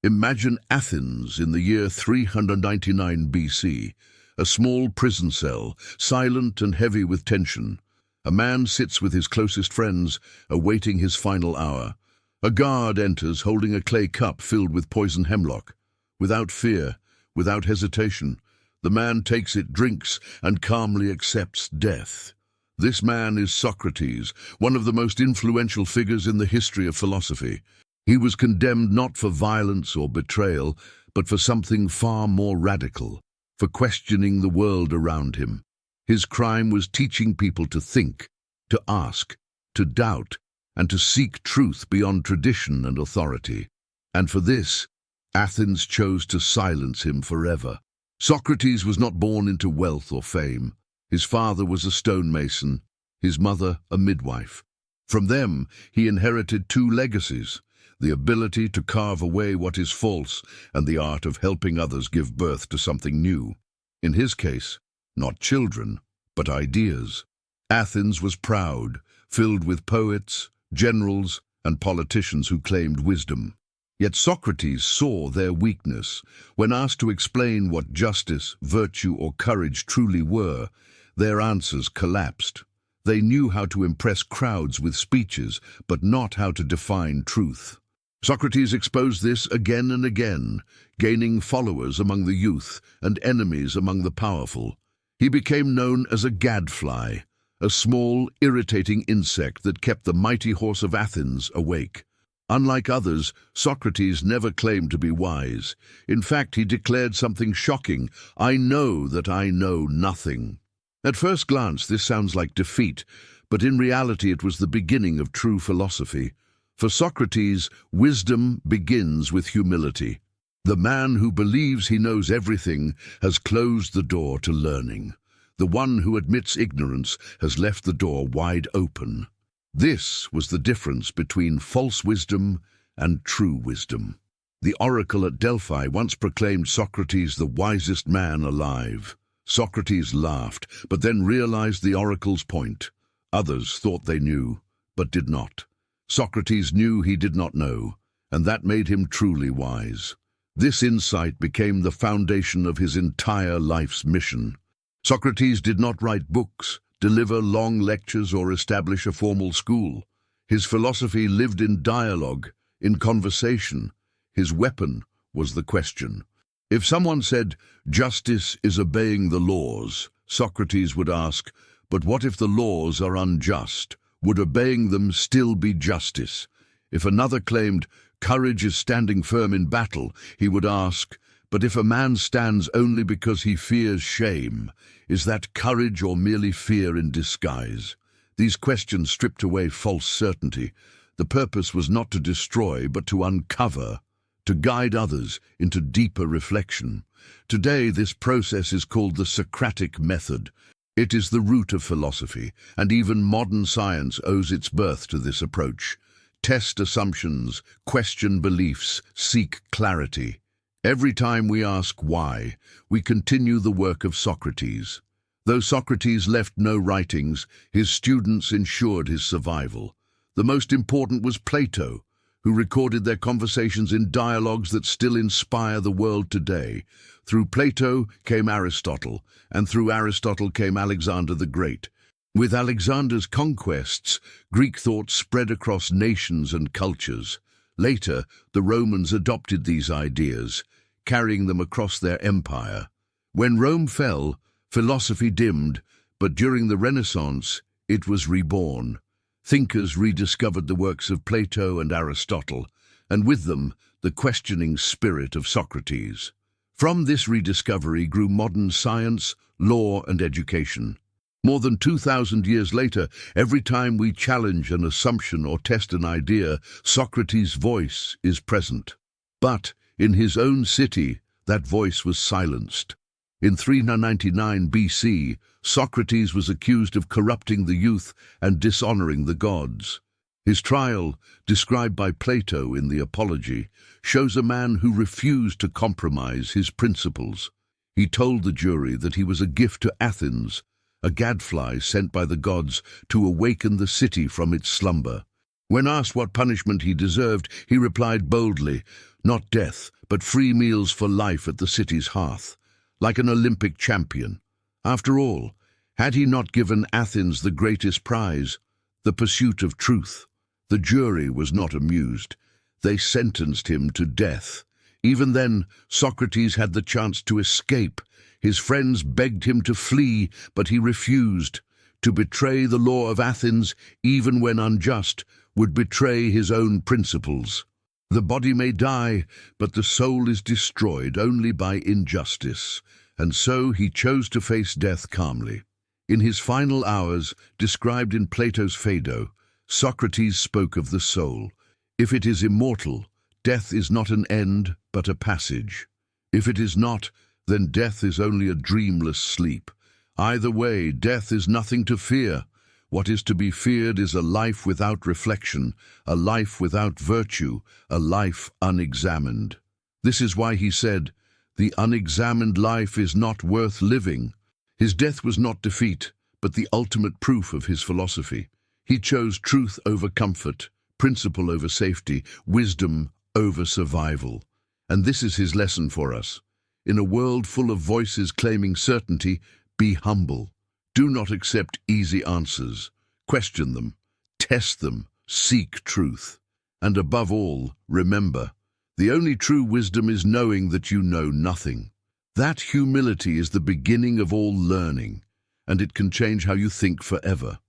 Imagine Athens in the year 399 BC, a small prison cell, silent and heavy with tension. A man sits with his closest friends, awaiting his final hour. A guard enters holding a clay cup filled with poison hemlock. Without fear, without hesitation, the man takes it, drinks, and calmly accepts death. This man is Socrates, one of the most influential figures in the history of philosophy. He was condemned not for violence or betrayal, but for something far more radical, for questioning the world around him. His crime was teaching people to think, to ask, to doubt, and to seek truth beyond tradition and authority. And for this, Athens chose to silence him forever. Socrates was not born into wealth or fame. His father was a stonemason, his mother a midwife. From them, he inherited two legacies: the ability to carve away what is false and the art of helping others give birth to something new. In his case, not children, but ideas. Athens was proud, filled with poets, generals, and politicians who claimed wisdom. Yet Socrates saw their weakness. When asked to explain what justice, virtue, or courage truly were, their answers collapsed. They knew how to impress crowds with speeches, but not how to define truth. Socrates exposed this again and again, gaining followers among the youth and enemies among the powerful. He became known as a gadfly, a small, irritating insect that kept the mighty horse of Athens awake. Unlike others, Socrates never claimed to be wise. In fact, he declared something shocking: "I know that I know nothing." At first glance, this sounds like defeat, but in reality it was the beginning of true philosophy. For Socrates, wisdom begins with humility. The man who believes he knows everything has closed the door to learning. The one who admits ignorance has left the door wide open. This was the difference between false wisdom and true wisdom. The oracle at Delphi once proclaimed Socrates the wisest man alive. Socrates laughed, but then realized the oracle's point. Others thought they knew, but did not. Socrates knew he did not know, and that made him truly wise. This insight became the foundation of his entire life's mission. Socrates did not write books, deliver long lectures, or establish a formal school. His philosophy lived in dialogue, in conversation. His weapon was the question. If someone said, "Justice is obeying the laws," Socrates would ask, "But what if the laws are unjust? Would obeying them still be justice?" If another claimed, "Courage is standing firm in battle," he would ask, "But if a man stands only because he fears shame, is that courage or merely fear in disguise?" These questions stripped away false certainty. The purpose was not to destroy, but to uncover, to guide others into deeper reflection. Today, this process is called the Socratic method. It is the root of philosophy, and even modern science owes its birth to this approach. Test assumptions, question beliefs, seek clarity. Every time we ask why, we continue the work of Socrates. Though Socrates left no writings, his students ensured his survival. The most important was Plato, who recorded their conversations in dialogues that still inspire the world today. Through Plato came Aristotle, and through Aristotle came Alexander the Great. With Alexander's conquests, Greek thought spread across nations and cultures. Later, the Romans adopted these ideas, carrying them across their empire. When Rome fell, philosophy dimmed, but during the Renaissance, it was reborn. Thinkers rediscovered the works of Plato and Aristotle, and with them, the questioning spirit of Socrates. From this rediscovery grew modern science, law, and education. More than 2,000 years later, every time we challenge an assumption or test an idea, Socrates' voice is present. But in his own city, that voice was silenced. In 399 BC, Socrates was accused of corrupting the youth and dishonoring the gods. His trial, described by Plato in the Apology, shows a man who refused to compromise his principles. He told the jury that he was a gift to Athens, a gadfly sent by the gods to awaken the city from its slumber. When asked what punishment he deserved, he replied boldly, "Not death, but free meals for life at the city's hearth," like an Olympic champion. After all, had he not given Athens the greatest prize, the pursuit of truth? The jury was not amused. They sentenced him to death. Even then, Socrates had the chance to escape. His friends begged him to flee, but he refused. To betray the law of Athens, even when unjust, would betray his own principles. The body may die, but the soul is destroyed only by injustice, and so he chose to face death calmly. In his final hours, described in Plato's Phaedo, Socrates spoke of the soul. If it is immortal, death is not an end, but a passage. If it is not, then death is only a dreamless sleep. Either way, death is nothing to fear. What is to be feared is a life without reflection, a life without virtue, a life unexamined. This is why he said, "The unexamined life is not worth living." His death was not defeat, but the ultimate proof of his philosophy. He chose truth over comfort, principle over safety, wisdom over survival. And this is his lesson for us. In a world full of voices claiming certainty, be humble. Do not accept easy answers. Question them, test them, seek truth. And above all, remember, the only true wisdom is knowing that you know nothing. That humility is the beginning of all learning, and it can change how you think forever.